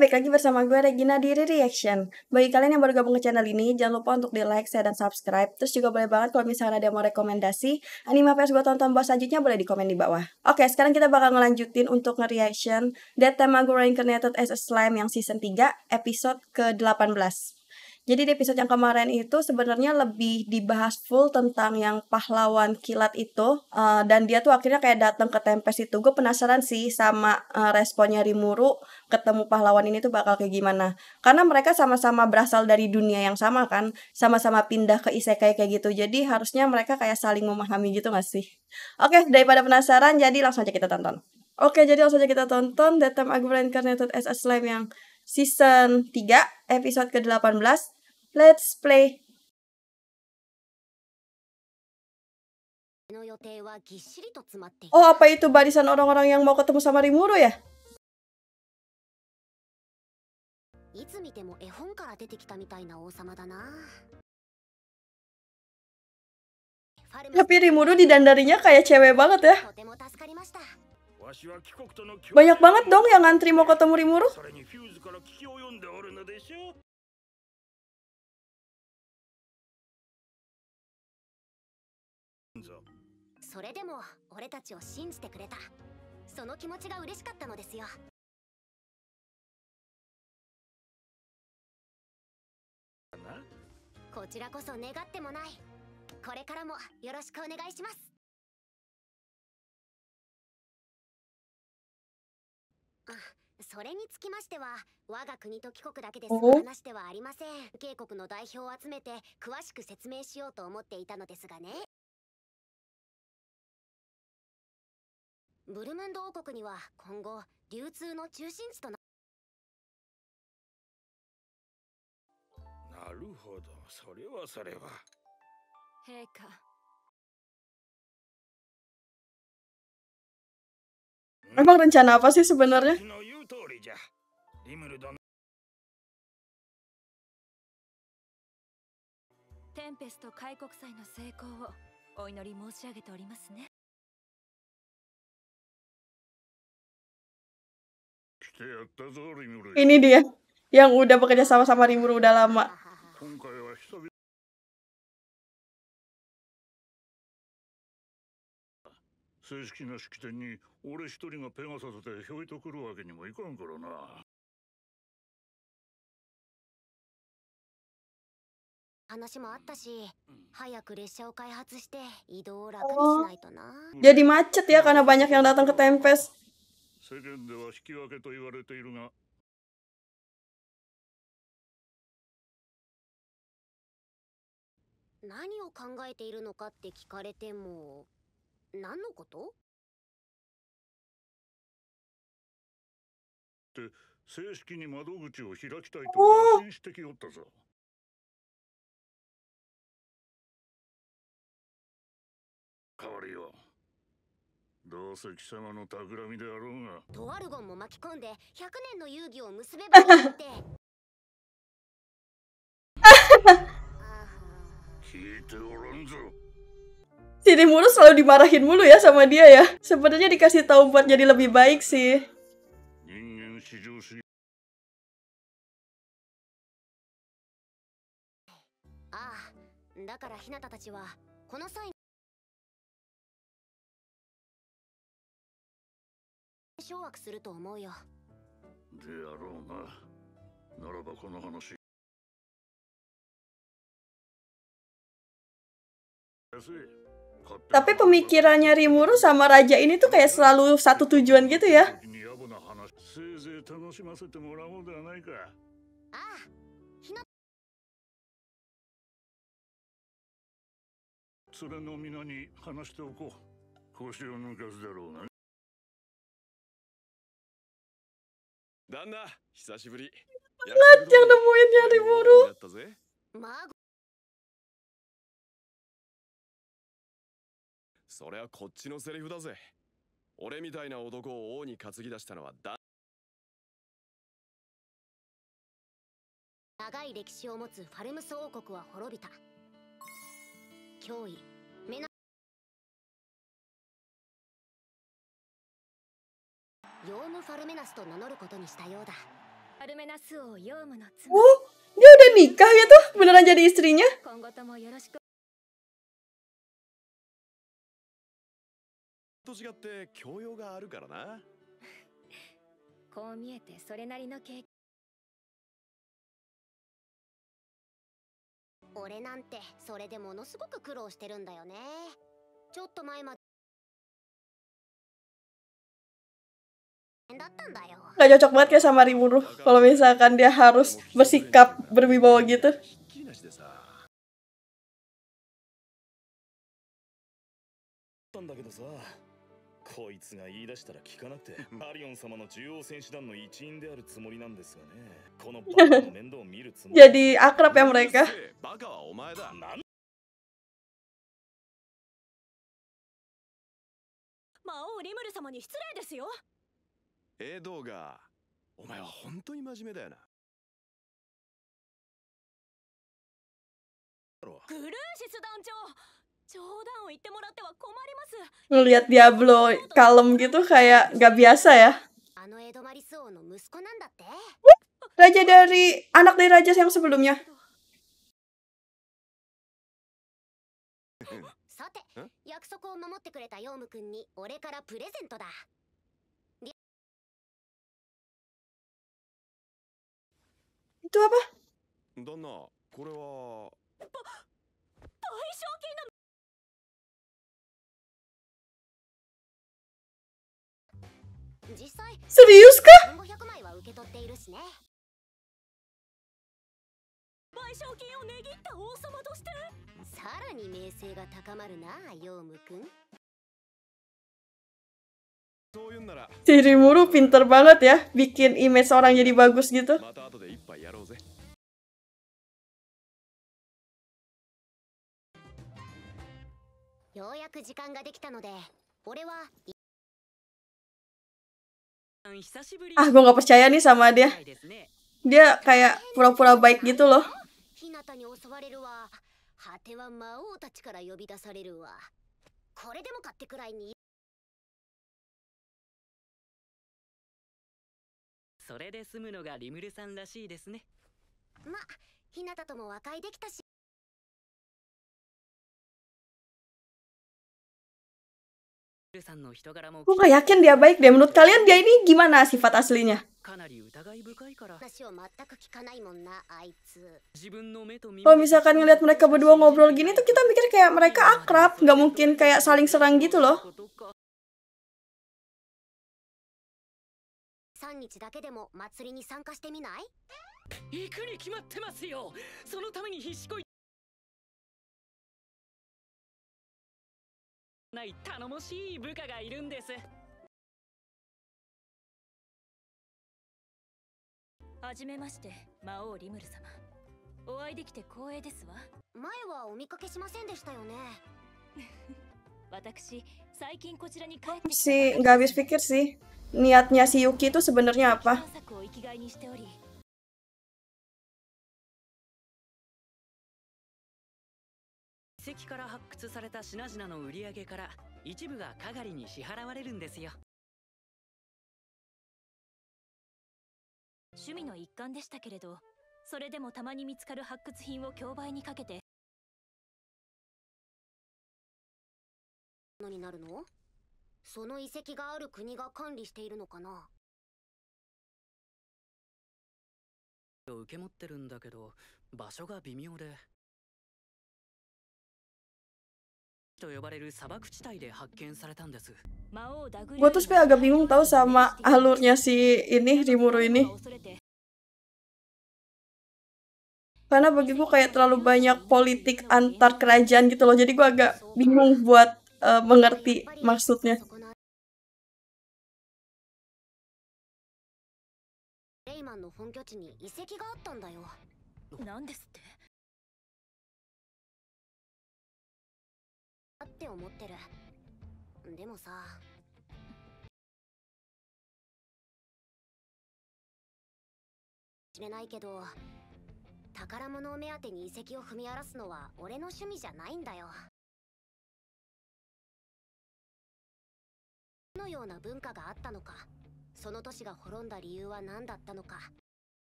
baik lagi bersama gue Regina di Reaction. Bagi kalian yang baru gabung ke channel ini, jangan lupa untuk di like, share, dan subscribe. Terus juga boleh banget kalau misalnya ada yang mau rekomendasi anime apa yang gue tonton bahas selanjutnya, boleh di komen di bawah. Oke, sekarang kita bakal ngelanjutin untuk nge-reaction That Tamago Reincarnated as a Slime yang season 3, episode ke-18. Jadi di episode yang kemarin itu sebenarnya lebih dibahas full tentang yang pahlawan kilat itu, dan dia tuh akhirnya kayak datang ke Tempest itu. Gue penasaran sih sama responnya Rimuru ketemu pahlawan ini tuh bakal kayak gimana. Karena mereka sama-sama berasal dari dunia yang sama kan, sama-sama pindah ke isekai kayak gitu. Jadi harusnya mereka kayak saling memahami gitu gak sih? Oke, daripada penasaran, jadi langsung aja kita tonton. Oke, jadi langsung aja kita tonton That Tamago Reincarnated as a Slime yang season 3, episode ke-18. Let's play. Oh, apa itu barisan orang-orang yang mau ketemu sama Rimuru ya? Tapi Rimuru didandarinya kayak cewek banget ya. Banyak banget dong yang ngantri mau ketemu Rimuru. Oh. Emang rencana apa sih sebenarnya? Ini dia yang udah bekerja sama Rimuru udah lama. Oh, jadi macet ya karena banyak yang datang ke Tempest. Oh. Si Rimuru selalu dimarahin mulu ya sama dia ya. Sebenarnya dikasih tahu buat jadi lebih baik sih. Tapi pemikirannya Rimuru sama raja ini tuh kayak selalu satu tujuan gitu ya. Banget yang nemuinnya Rimuru. Oh, dia udah nikah gitu? Beneran jadi istrinya? と違って教養があるからな。こう見えてそれなりの経験。俺なんてそれでものすごく苦労してるんだよね。ちょっと前までだったんだよ。 Gak cocok banget kayak sama Rimuru kalau misalkan dia harus bersikap berwibawa gitu. 気なしでさ。たんだけどさ。こいつが言い出したら聞かなくて、マリオン様の中央戦士団の一員であるつもりなんですがね。このバカの面倒を見るつもり。Jadi akrab ya mereka. バカはお前だ。魔王リムル様に失礼ですよ。動画、お前は本当に真面目だよな。グルーシス団長。 Ngelihat Diablo kalem gitu kayak gak biasa ya. Raja dari anak dari raja yang sebelumnya. Itu apa? Serius kah? Si Rimuru pinter banget ya bikin image orang jadi bagus gitu. Ah, gue gak percaya nih sama dia. Dia kayak pura-pura baik gitu loh. Gue gak yakin dia baik deh. Menurut kalian dia ini gimana sifat aslinya? Kalau misalkan ngeliat mereka berdua ngobrol gini tuh kita mikir kayak mereka akrab. Gak mungkin kayak saling serang gitu loh. Si nggak habis pikir sih niatnya si Yuki itu sebenarnya apa. Gue tuh sebenernya agak bingung tahu sama alurnya si ini Rimuru ini. Karena bagiku kayak terlalu banyak politik antar kerajaan gitu loh. Jadi gue agak bingung buat mengerti maksudnya.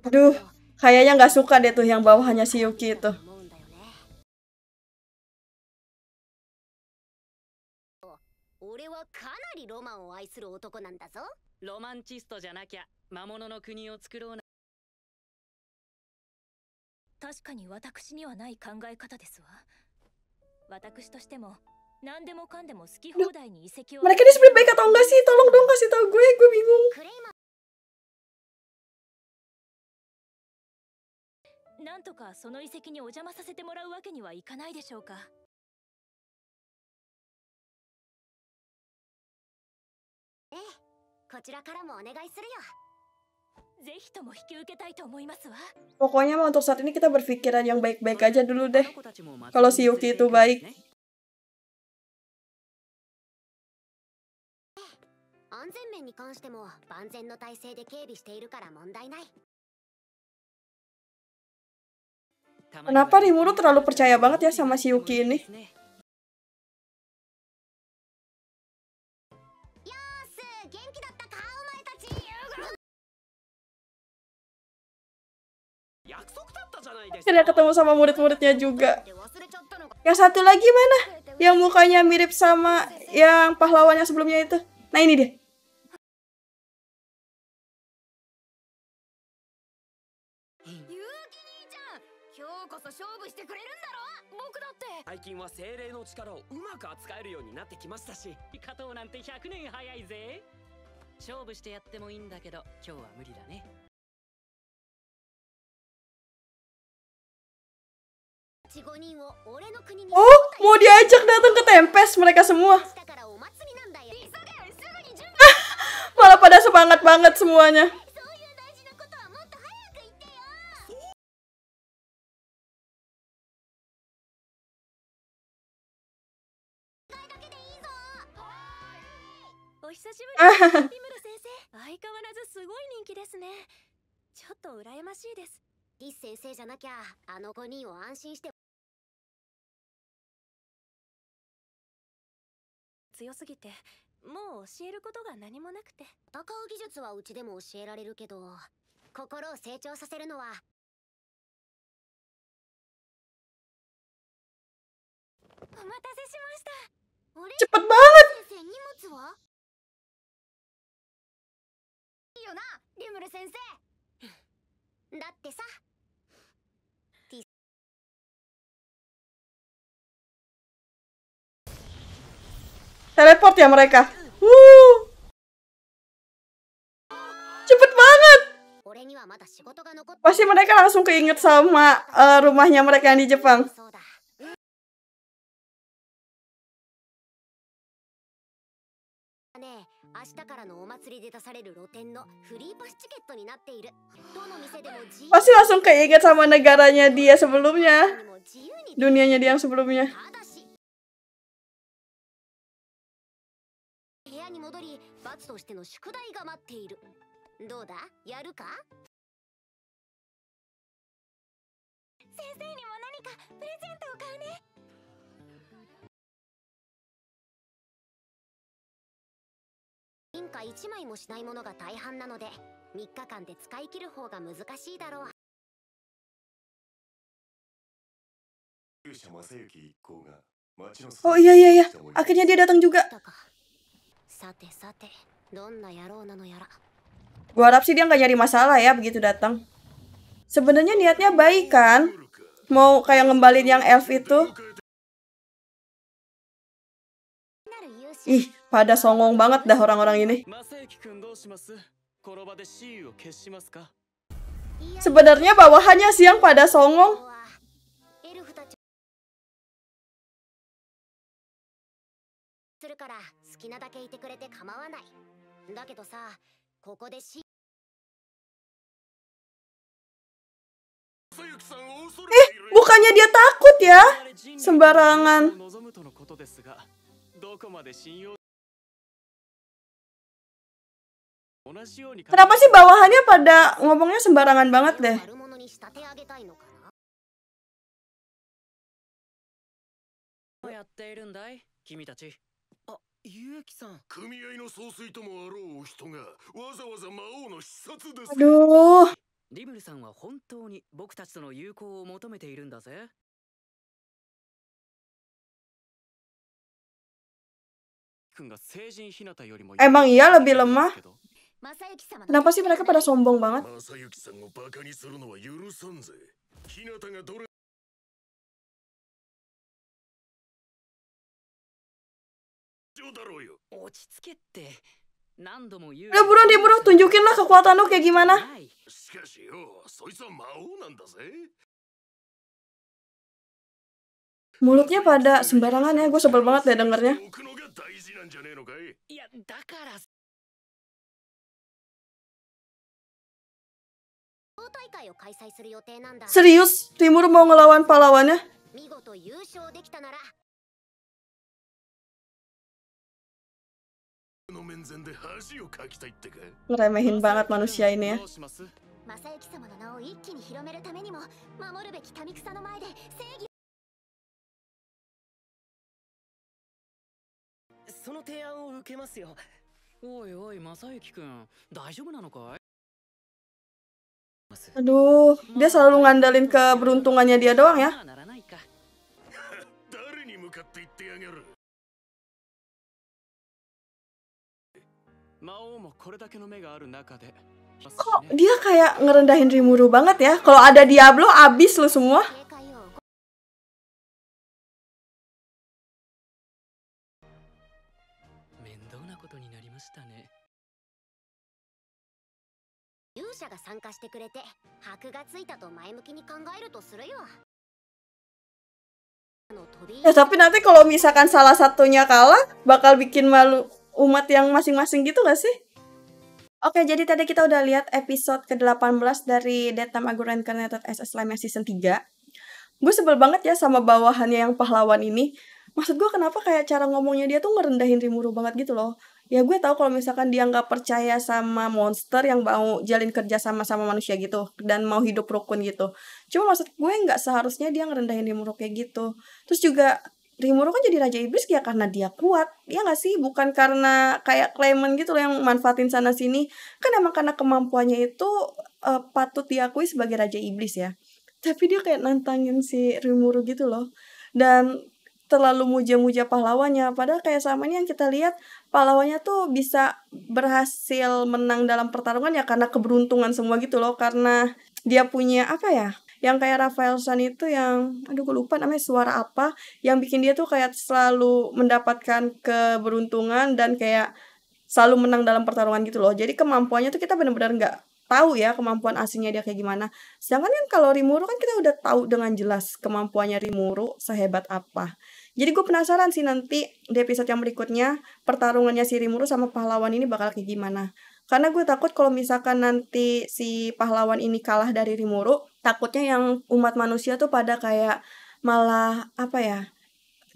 Aduh, kayaknya nggak suka deh tuh yang bawahannya si Yuki itu. 俺はかなりロマンを愛する男なんだぞ。ロマンチストじゃなきゃ魔物の国を作ろうな。確かに私にはない考え方ですわ。私としても何でもかんでも好き放題に遺跡を。Mereka ini sebenarnya baik atau enggak sih? Tolong dong kasih tahu gue bingung. クレイマーなんとかその遺跡にお邪魔させてもらうわけにはいかないでしょうか。ええ、こちらからもお願いするよ。ぜひとも引き受けたいと思いますわ。 Pokoknya mah untuk saat ini kita berpikiran yang baik-baik aja dulu deh. Kalau si Yuki itu baik. 安全面に関しても万全の体制で警備しているから問題ない。 Kenapa Rimuru terlalu percaya banget ya sama si Yuki ini? よーす、元気だったかお前たち。 Akhirnya ketemu sama murid-muridnya juga. 忘れちゃったのか。 Yang satu lagi mana? Yang mukanya mirip sama yang pahlawan yang sebelumnya itu. Nah ini dia. 今日こそ勝負してくれるんだろ。僕だって最近は精霊の力をうまく扱えるようになってきましたし、加藤なんて100年早いぜ。勝負してやってもいいんだけど今日は無理だね。 5人を俺の国に。 Oh, mau diajak datang ke Tempest mereka semua. だからお祭りなんだよ。急げよ、すぐに準備。 Malah pada semangat banget semuanya. そういう大事なことはもっと早く言ってよ。 お久しぶりです。リムル先生、相変わらずすごい人気ですね。ちょっと羨ましいです。リス先生じゃなきゃあの5人を安心して。 強すぎてもう教えることが何もなくて。戦う技術はうちでも教えられるけど、心を成長させるのは。お待たせしました。あれ、 Cepet banget. 先生、荷物はいいよな、リムル先生。だってさ。 Teleport ya mereka. Cepet banget. 俺にはまだ仕事が残って。 Pasti mereka langsung keinget sama rumahnya mereka yang di Jepang. そうだ。ねえ、明日からのお祭りで出される露店のフリーパスチケットになっている。どの店でも自由。 Pasti langsung keinget sama negaranya dia sebelumnya. にも自由に。 Dunianya dia yang sebelumnya. ただし。部屋に戻り、罰としての宿題が待っている。どうだ、やるか？ 先生にも何かプレゼントを買うね。 銀貨1枚もしないものが大半なので、3日間で使い切る方が難しいだろう。 Oh iya. Akhirnya dia datang juga. さてさて、どんな野郎なのやら。 Gua harap sih dia nggak nyari masalah ya begitu datang. Sebenarnya niatnya baik kan? Mau kayak ngembalin yang elf itu. Ih, pada songong banget dah orang-orang ini. Sebenarnya bawahannya sih yang pada songong. するから好きなだけいてくれて構わない。だけどさ、ここでbukannya dia takut ya? Sembarangan. Kenapa sih bawahannya pada ngomongnya sembarangan banget deh? Aduh, リムルさんは本当に僕たちとの友好を求めているんだぜ。君が成人ひなたよりも Emang iya lebih lemah? 正幸様の Kenapa sih mereka pada sombong banget? 正幸さんをバカにするのは許さんぜ。ひなたがどれだろうよ。落ち着けって。何度も言う。 Udah buruan Rimuru, tunjukin lah kekuatan lu kayak gimana. しかしよ、そいつは魔王なんだぜ。 Mulutnya pada sembarangan ya, gue sebel banget deh dengernya. 置くのが大事なんじゃねえのかい。いや、だから。大会を開催する予定なんだ。 Serius, Rimuru mau ngelawan pahlawannya? 見事優勝できたなら の面前で恥をかきたいってか。 Ngeremehin banget manusia ini ya. どうします？正幸様の名を一気に広めるためにも守るべき民草の前で正義。その提案を受けますよ。おいおい、正幸くん、大丈夫なのかい？ Aduh, dia selalu ngandalin keberuntungannya dia doang ya. ならないか。誰に向かって言ってやがる。 魔王もこれだけの目がある中で。 Kok dia kayak ngerendahin Rimuru banget ya? Kalau ada Diablo, abis lu semua. 警戒を 面倒なことになりましたね。 勇者が参加してくれて箔がついたと前向きに考えるとするよ。 Ya tapi nanti kalau misalkan salah satunya kalah, bakal bikin malu umat yang masing-masing gitu gak sih? Oke, jadi tadi kita udah lihat episode ke-18 dari Death Time Agur Reincarnated as a Slime season 3. Gue sebel banget ya sama bawahannya yang pahlawan ini. Maksud gue kenapa kayak cara ngomongnya dia tuh ngerendahin Rimuru banget gitu loh. Ya gue tahu kalau misalkan dia nggak percaya sama monster yang mau jalin kerja sama manusia gitu. Dan mau hidup rukun gitu. Cuma maksud gue nggak seharusnya dia ngerendahin Rimuru kayak gitu. Terus juga Rimuru kan jadi Raja Iblis ya karena dia kuat. Ya nggak sih? Bukan karena kayak Clement gitu loh yang manfaatin sana-sini. Kan emang karena kemampuannya itu patut diakui sebagai Raja Iblis ya. Tapi dia kayak nantangin si Rimuru gitu loh. Dan terlalu muja-muja pahlawannya. Padahal kayak sama ini yang kita lihat, pahlawannya tuh bisa berhasil menang dalam pertarungan ya karena keberuntungan semua gitu loh. Karena dia punya apa ya, yang kayak Raphael San itu yang, aduh gue lupa namanya suara apa, yang bikin dia tuh kayak selalu mendapatkan keberuntungan dan kayak selalu menang dalam pertarungan gitu loh. Jadi kemampuannya tuh kita benar-benar nggak tahu ya kemampuan aslinya dia kayak gimana. Sedangkan kan kalau Rimuru kan kita udah tahu dengan jelas kemampuannya Rimuru sehebat apa. Jadi gue penasaran sih nanti di episode yang berikutnya pertarungannya si Rimuru sama pahlawan ini bakal kayak gimana. Karena gue takut kalau misalkan nanti si pahlawan ini kalah dari Rimuru, takutnya yang umat manusia tuh pada kayak malah apa ya,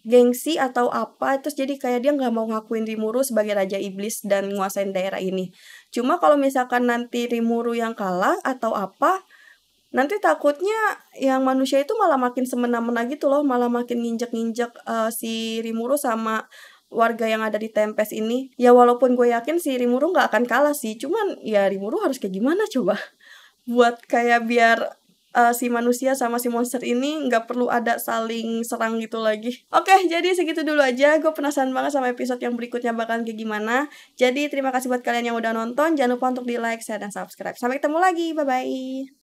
gengsi atau apa, terus jadi kayak dia nggak mau ngakuin Rimuru sebagai Raja Iblis dan nguasain daerah ini. Cuma kalau misalkan nanti Rimuru yang kalah atau apa, nanti takutnya yang manusia itu malah makin semena-mena gitu loh, malah makin nginjek-nginjek si Rimuru sama warga yang ada di Tempest ini. Ya walaupun gue yakin si Rimuru nggak akan kalah sih, cuman ya Rimuru harus kayak gimana coba buat kayak biar si manusia sama si monster ini nggak perlu ada saling serang gitu lagi. Oke, jadi segitu dulu aja. Gue penasaran banget sama episode yang berikutnya bakalan kayak gimana. Jadi terima kasih buat kalian yang udah nonton. Jangan lupa untuk di like, share, dan subscribe. Sampai ketemu lagi. Bye-bye.